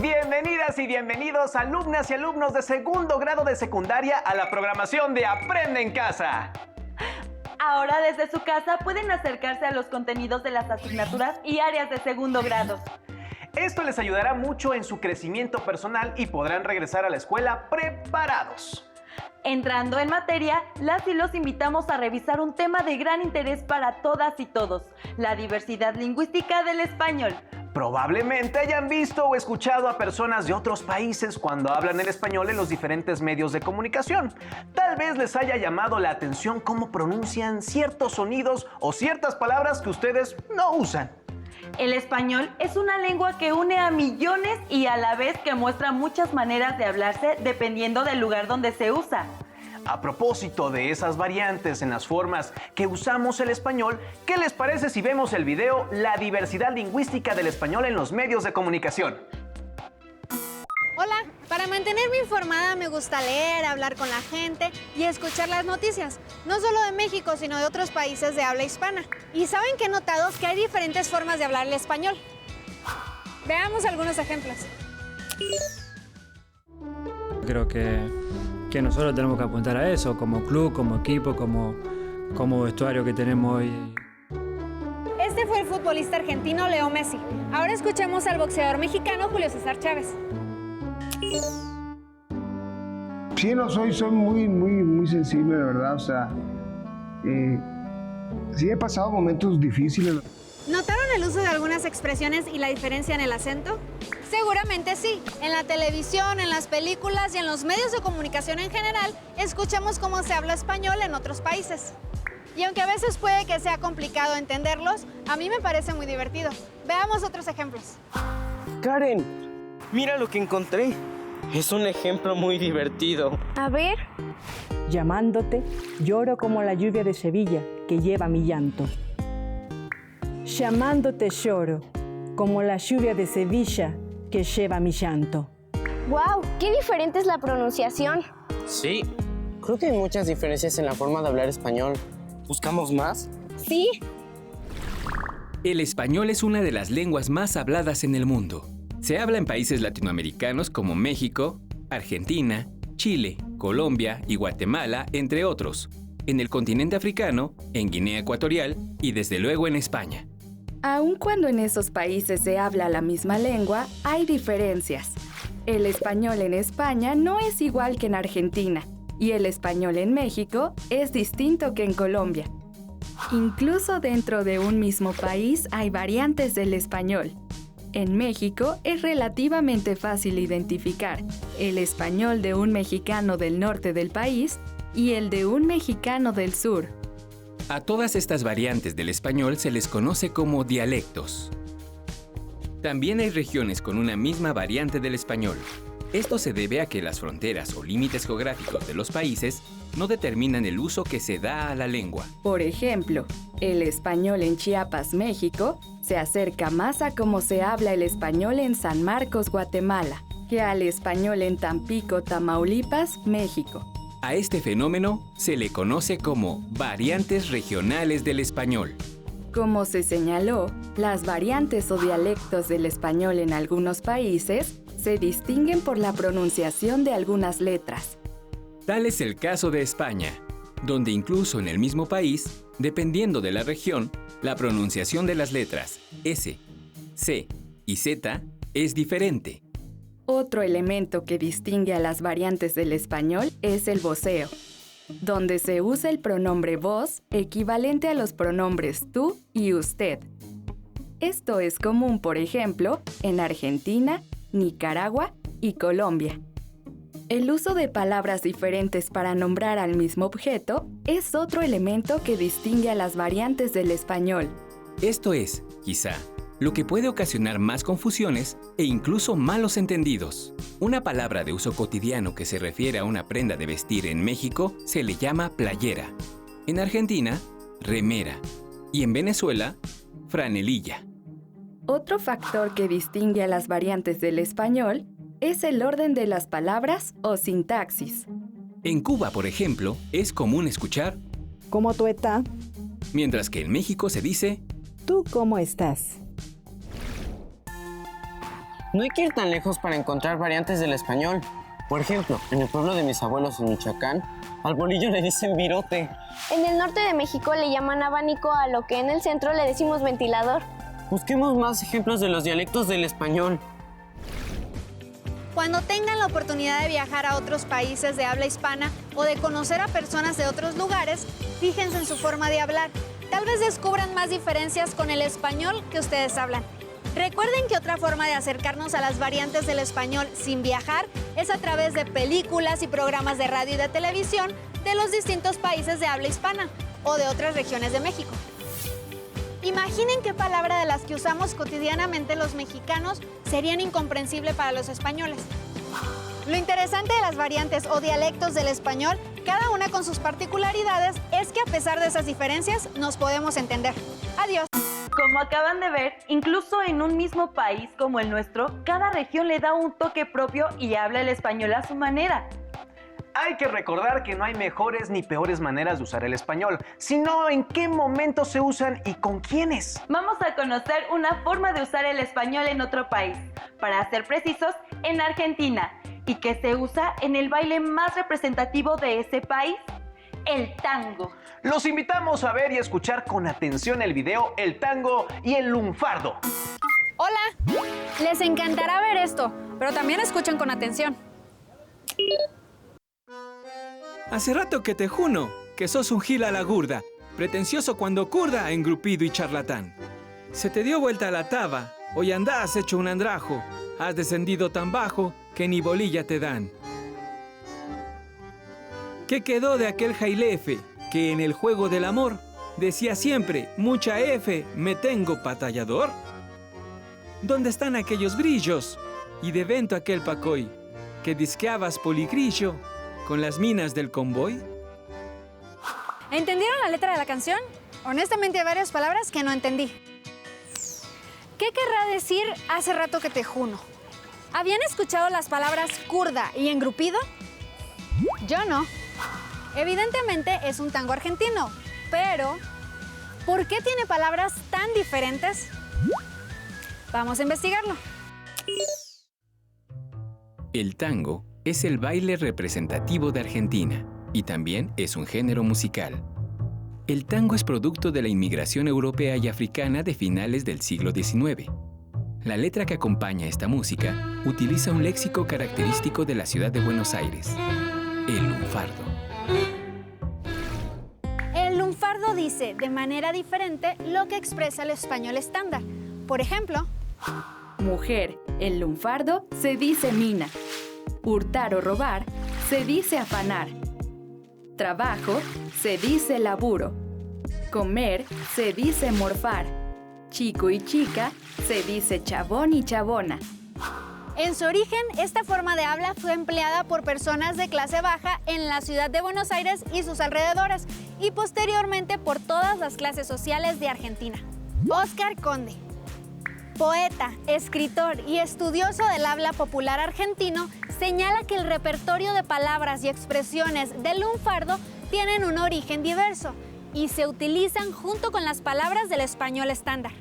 Bienvenidas y bienvenidos, alumnas y alumnos de segundo grado de secundaria, a la programación de Aprende en Casa. Ahora desde su casa pueden acercarse a los contenidos de las asignaturas y áreas de segundo grado. Esto les ayudará mucho en su crecimiento personal y podrán regresar a la escuela preparados. Entrando en materia, las y los invitamos a revisar un tema de gran interés para todas y todos: la diversidad lingüística del español. Probablemente hayan visto o escuchado a personas de otros países cuando hablan el español en los diferentes medios de comunicación. Tal vez les haya llamado la atención cómo pronuncian ciertos sonidos o ciertas palabras que ustedes no usan. El español es una lengua que une a millones y a la vez que muestra muchas maneras de hablarse dependiendo del lugar donde se usa. A propósito de esas variantes en las formas que usamos el español, ¿qué les parece si vemos el video La diversidad lingüística del español en los medios de comunicación? Hola, para mantenerme informada me gusta leer, hablar con la gente y escuchar las noticias, no solo de México, sino de otros países de habla hispana. Y saben que he notado que hay diferentes formas de hablar el español. Veamos algunos ejemplos. Creo que nosotros tenemos que apuntar a eso, como club, como equipo, como vestuario que tenemos hoy. Este fue el futbolista argentino Leo Messi. Ahora escuchemos al boxeador mexicano Julio César Chávez. Sí, no soy muy sensible, de verdad, o sea, sí he pasado momentos difíciles. ¿Notaron el uso de algunas expresiones y la diferencia en el acento? Seguramente sí. En la televisión, en las películas y en los medios de comunicación en general, escuchamos cómo se habla español en otros países. Y aunque a veces puede que sea complicado entenderlos, a mí me parece muy divertido. Veamos otros ejemplos. Karen, mira lo que encontré. Es un ejemplo muy divertido. A ver. Llamándote, lloro como la lluvia de Sevilla que lleva mi llanto. Llamándote lloro como la lluvia de Sevilla que lleva mi llanto. ¡Wow! ¡Qué diferente es la pronunciación! Sí, creo que hay muchas diferencias en la forma de hablar español. ¿Buscamos más? Sí. El español es una de las lenguas más habladas en el mundo. Se habla en países latinoamericanos como México, Argentina, Chile, Colombia y Guatemala, entre otros. En el continente africano, en Guinea Ecuatorial y desde luego en España. Aun cuando en esos países se habla la misma lengua, hay diferencias. El español en España no es igual que en Argentina, y el español en México es distinto que en Colombia. Incluso dentro de un mismo país hay variantes del español. En México es relativamente fácil identificar el español de un mexicano del norte del país y el de un mexicano del sur. A todas estas variantes del español se les conoce como dialectos. También hay regiones con una misma variante del español. Esto se debe a que las fronteras o límites geográficos de los países no determinan el uso que se da a la lengua. Por ejemplo, el español en Chiapas, México, se acerca más a cómo se habla el español en San Marcos, Guatemala, que al español en Tampico, Tamaulipas, México. A este fenómeno se le conoce como variantes regionales del español. Como se señaló, las variantes o dialectos del español en algunos países se distinguen por la pronunciación de algunas letras. Tal es el caso de España, donde incluso en el mismo país, dependiendo de la región, la pronunciación de las letras S, C y Z es diferente. Otro elemento que distingue a las variantes del español es el voceo, donde se usa el pronombre vos equivalente a los pronombres tú y usted. Esto es común, por ejemplo, en Argentina, Nicaragua y Colombia. El uso de palabras diferentes para nombrar al mismo objeto es otro elemento que distingue a las variantes del español. Esto es, quizá, lo que puede ocasionar más confusiones e incluso malos entendidos. Una palabra de uso cotidiano que se refiere a una prenda de vestir en México se le llama playera. En Argentina, remera. Y en Venezuela, franelilla. Otro factor que distingue a las variantes del español es el orden de las palabras o sintaxis. En Cuba, por ejemplo, es común escuchar ¿Cómo tú estás? Mientras que en México se dice ¿Tú cómo estás? No hay que ir tan lejos para encontrar variantes del español. Por ejemplo, en el pueblo de mis abuelos en Michoacán, al bolillo le dicen virote. En el norte de México le llaman abanico a lo que en el centro le decimos ventilador. Busquemos más ejemplos de los dialectos del español. Cuando tengan la oportunidad de viajar a otros países de habla hispana o de conocer a personas de otros lugares, fíjense en su forma de hablar. Tal vez descubran más diferencias con el español que ustedes hablan. Recuerden que otra forma de acercarnos a las variantes del español sin viajar es a través de películas y programas de radio y de televisión de los distintos países de habla hispana o de otras regiones de México. Imaginen qué palabra de las que usamos cotidianamente los mexicanos serían incomprensible para los españoles. Lo interesante de las variantes o dialectos del español, cada una con sus particularidades, es que a pesar de esas diferencias nos podemos entender. Adiós. Como acaban de ver, incluso en un mismo país como el nuestro, cada región le da un toque propio y habla el español a su manera. Hay que recordar que no hay mejores ni peores maneras de usar el español, sino en qué momento se usan y con quiénes. Vamos a conocer una forma de usar el español en otro país, para ser precisos, en Argentina, y que se usa en el baile más representativo de ese país, el tango. Los invitamos a ver y escuchar con atención el video El tango y el lunfardo. Hola, les encantará ver esto, pero también escuchen con atención. Hace rato que te juno, que sos un gil a la gurda, pretencioso cuando curda, engrupido y charlatán. Se te dio vuelta la taba, hoy andás hecho un andrajo, has descendido tan bajo que ni bolilla te dan. ¿Qué quedó de aquel jailefe que en el juego del amor decía siempre, mucha F, me tengo batallador? ¿Dónde están aquellos brillos y de vento aquel pacoy que disqueabas poligrillo con las minas del convoy? ¿Entendieron la letra de la canción? Honestamente hay varias palabras que no entendí. ¿Qué querrá decir hace rato que te juno? ¿Habían escuchado las palabras curda y engrupido? Yo no. Evidentemente es un tango argentino, pero ¿por qué tiene palabras tan diferentes? Vamos a investigarlo. El tango es el baile representativo de Argentina y también es un género musical. El tango es producto de la inmigración europea y africana de finales del siglo XIX. La letra que acompaña esta música utiliza un léxico característico de la ciudad de Buenos Aires, el lunfardo. El lunfardo dice de manera diferente lo que expresa el español estándar. Por ejemplo, Mujer, en lunfardo se dice mina. Hurtar o robar se dice afanar. Trabajo se dice laburo. Comer se dice morfar. Chico y chica se dice chabón y chabona. en su origen, esta forma de habla fue empleada por personas de clase baja en la ciudad de Buenos Aires y sus alrededores, y posteriormente por todas las clases sociales de Argentina. Óscar Conde, poeta, escritor y estudioso del habla popular argentino, señala que el repertorio de palabras y expresiones del lunfardo tienen un origen diverso y se utilizan junto con las palabras del español estándar.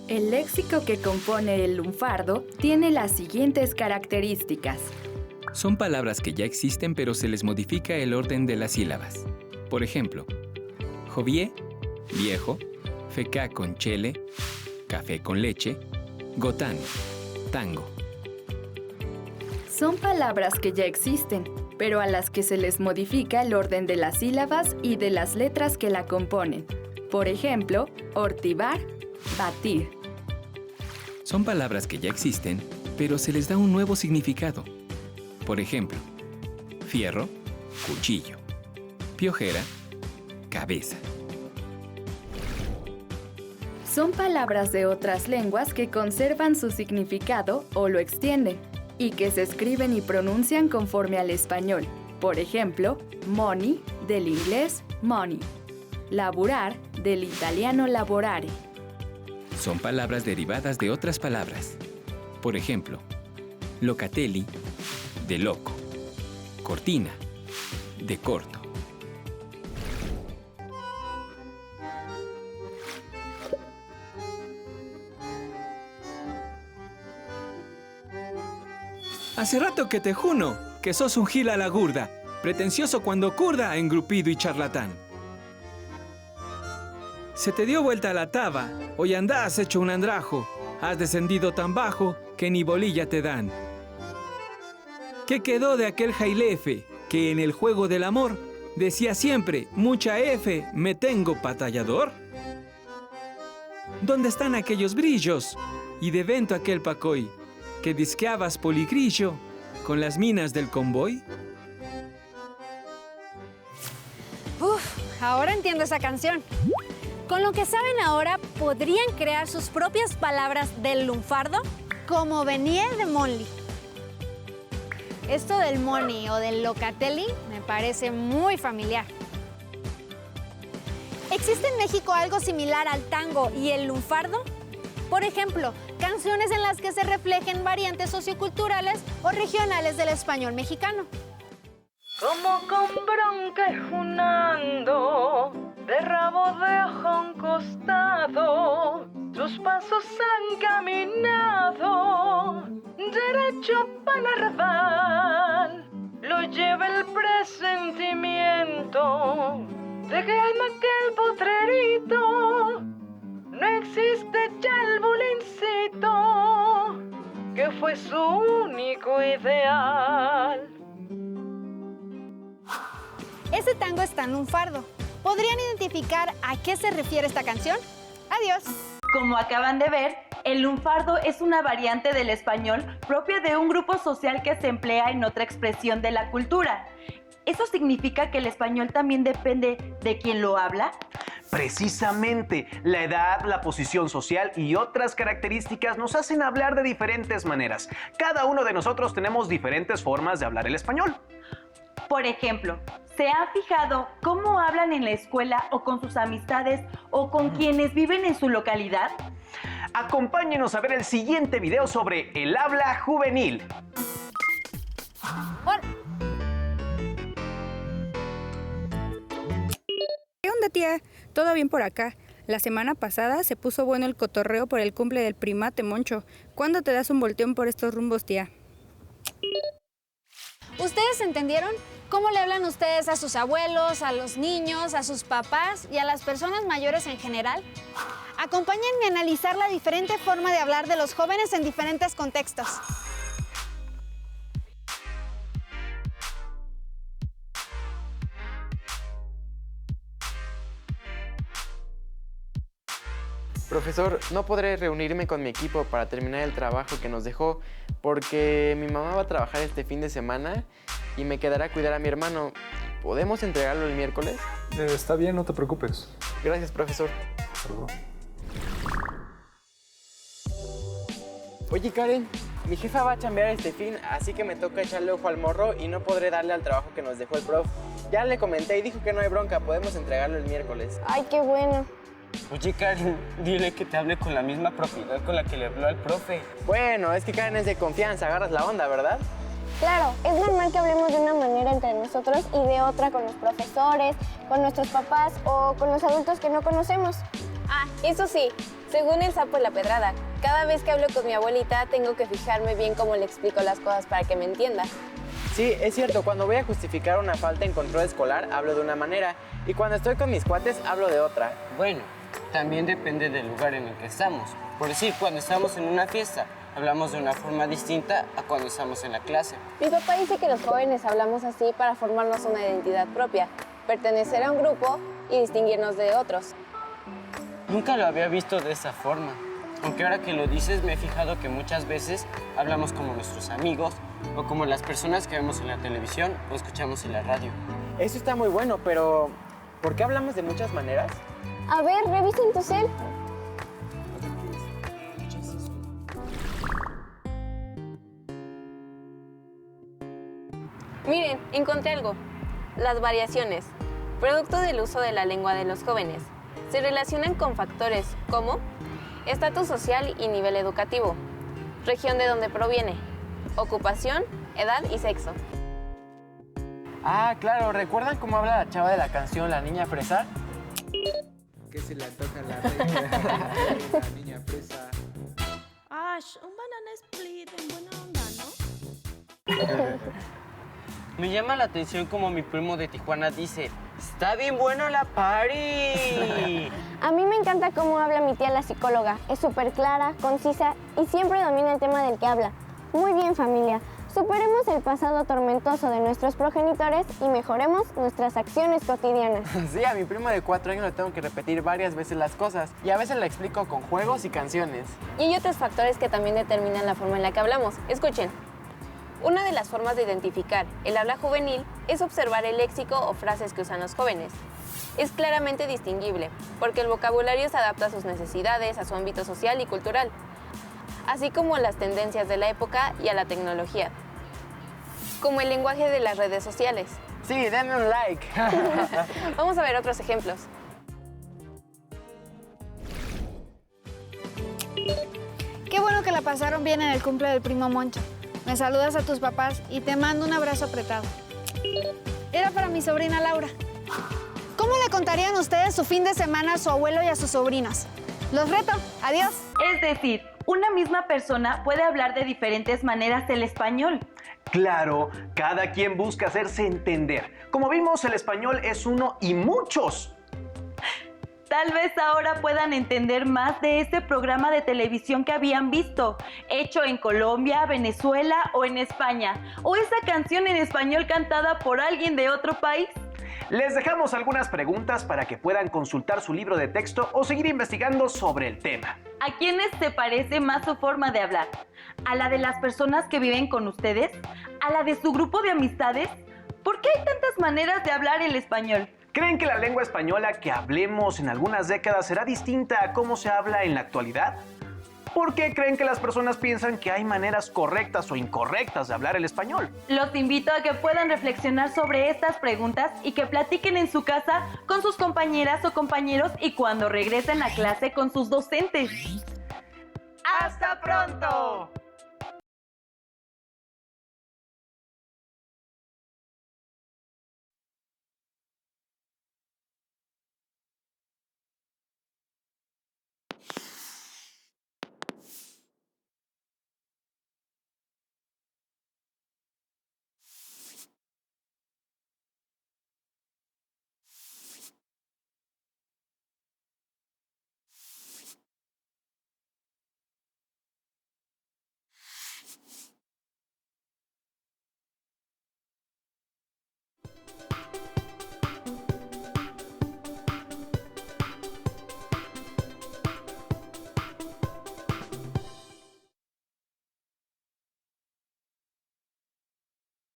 El léxico que compone el lunfardo tiene las siguientes características. Son palabras que ya existen pero se les modifica el orden de las sílabas. Por ejemplo, jovié, viejo, fecá con chele, café con leche, gotán, tango. Son palabras que ya existen, pero a las que se les modifica el orden de las sílabas y de las letras que la componen. Por ejemplo, ortivar, batir. Son palabras que ya existen, pero se les da un nuevo significado. Por ejemplo, fierro, cuchillo, piojera, cabeza. Son palabras de otras lenguas que conservan su significado o lo extienden, y que se escriben y pronuncian conforme al español. Por ejemplo, money, del inglés money. Laburar, del italiano lavorare. Son palabras derivadas de otras palabras. Por ejemplo, locatelli, de loco. Cortina, de corto. Hace rato que te juno, que sos un gil a la gurda, pretencioso cuando curda, engrupido y charlatán. Se te dio vuelta la taba, hoy andás hecho un andrajo, has descendido tan bajo que ni bolilla te dan. ¿Qué quedó de aquel jailefe que en el juego del amor decía siempre, mucha F, me tengo batallador? ¿Dónde están aquellos brillos? Y de vento aquel pacoy, que disqueabas poligrillo con las minas del convoy. Ahora entiendo esa canción. Con lo que saben ahora, ¿podrían crear sus propias palabras del lunfardo? Como venía de Monli. Esto del money o del locatelli me parece muy familiar. ¿Existe en México algo similar al tango y el lunfardo? Por ejemplo, canciones en las que se reflejen variantes socioculturales o regionales del español mexicano. Como con bronca y junando, de rabo de ojo a un costado, sus pasos han caminado, derecho para Narval, lo lleva el presentimiento de que en aquel potrerito no existe ya el bulincito, que fue su único ideal. Ese tango está en lunfardo. ¿Podrían identificar a qué se refiere esta canción? Adiós. Como acaban de ver, el lunfardo es una variante del español propia de un grupo social que se emplea en otra expresión de la cultura. ¿Eso significa que el español también depende de quién lo habla? Precisamente, la edad, la posición social y otras características nos hacen hablar de diferentes maneras. Cada uno de nosotros tenemos diferentes formas de hablar el español. Por ejemplo, ¿se han fijado cómo hablan en la escuela o con sus amistades o con quienes viven en su localidad? Acompáñenos a ver el siguiente video sobre el habla juvenil. ¿Qué onda, tía? ¿Todo bien por acá? La semana pasada se puso bueno el cotorreo por el cumple del primate Moncho. ¿Cuándo te das un volteón por estos rumbos, tía? ¿Ustedes entendieron? ¿Cómo le hablan ustedes a sus abuelos, a los niños, a sus papás y a las personas mayores en general? Acompáñenme a analizar la diferente forma de hablar de los jóvenes en diferentes contextos. Profesor, no podré reunirme con mi equipo para terminar el trabajo que nos dejó porque mi mamá va a trabajar este fin de semana y me quedará a cuidar a mi hermano. ¿Podemos entregarlo el miércoles? Está bien, no te preocupes. Gracias, profesor. Perdón. Oye, Karen, mi jefa va a chambear este fin, así que me toca echarle ojo al morro y no podré darle al trabajo que nos dejó el prof. Ya le comenté y dijo que no hay bronca, podemos entregarlo el miércoles. Ay, qué bueno. Oye, Karen, dile que te hable con la misma propiedad con la que le habló al profe. Bueno, es que Karen es de confianza, agarras la onda, ¿verdad? Claro, es normal que hablemos de una manera entre nosotros y de otra con los profesores, con nuestros papás o con los adultos que no conocemos. Ah, eso sí, según el sapo de la pedrada, cada vez que hablo con mi abuelita tengo que fijarme bien cómo le explico las cosas para que me entienda. Sí, es cierto, cuando voy a justificar una falta en control escolar hablo de una manera y cuando estoy con mis cuates hablo de otra. Bueno, también depende del lugar en el que estamos. Por decir, cuando estamos en una fiesta, hablamos de una forma distinta a cuando estamos en la clase. Mi papá dice que los jóvenes hablamos así para formarnos una identidad propia, pertenecer a un grupo y distinguirnos de otros. Nunca lo había visto de esa forma. Aunque ahora que lo dices, me he fijado que muchas veces hablamos como nuestros amigos o como las personas que vemos en la televisión o escuchamos en la radio. Eso está muy bueno, pero ¿por qué hablamos de muchas maneras? A ver, revisen tu cel. Miren, encontré algo. Las variaciones, producto del uso de la lengua de los jóvenes, se relacionan con factores como estatus social y nivel educativo, región de donde proviene, ocupación, edad y sexo. Ah, claro, ¿recuerdan cómo habla la chava de la canción La Niña Fresa? Que se le antoja la reina, la niña fresa. Ash, un banana split en buena onda, ¿no? Me llama la atención como mi primo de Tijuana dice, ¡está bien bueno la party! A mí me encanta cómo habla mi tía la psicóloga. Es súper clara, concisa y siempre domina el tema del que habla. Muy bien, familia. Superemos el pasado tormentoso de nuestros progenitores y mejoremos nuestras acciones cotidianas. Sí, a mi primo de 4 años le tengo que repetir varias veces las cosas y a veces la explico con juegos y canciones. Y hay otros factores que también determinan la forma en la que hablamos. Escuchen. Una de las formas de identificar el habla juvenil es observar el léxico o frases que usan los jóvenes. Es claramente distinguible, porque el vocabulario se adapta a sus necesidades, a su ámbito social y cultural, así como a las tendencias de la época y a la tecnología, como el lenguaje de las redes sociales. Sí, denme un like. Vamos a ver otros ejemplos. Qué bueno que la pasaron bien en el cumple del primo Moncho. Me saludas a tus papás y te mando un abrazo apretado. Era para mi sobrina Laura. ¿Cómo le contarían ustedes su fin de semana a su abuelo y a sus sobrinos? Los reto. Adiós. Es decir, una misma persona puede hablar de diferentes maneras el español. Claro, cada quien busca hacerse entender. Como vimos, el español es uno y muchos. Tal vez ahora puedan entender más de este programa de televisión que habían visto, hecho en Colombia, Venezuela o en España, o esa canción en español cantada por alguien de otro país. Les dejamos algunas preguntas para que puedan consultar su libro de texto o seguir investigando sobre el tema. ¿A quiénes se parece más su forma de hablar? ¿A la de las personas que viven con ustedes? ¿A la de su grupo de amistades? ¿Por qué hay tantas maneras de hablar el español? ¿Creen que la lengua española que hablemos en algunas décadas será distinta a cómo se habla en la actualidad? ¿Por qué creen que las personas piensan que hay maneras correctas o incorrectas de hablar el español? Los invito a que puedan reflexionar sobre estas preguntas y que platiquen en su casa con sus compañeras o compañeros y cuando regresen a clase con sus docentes. ¡Hasta pronto!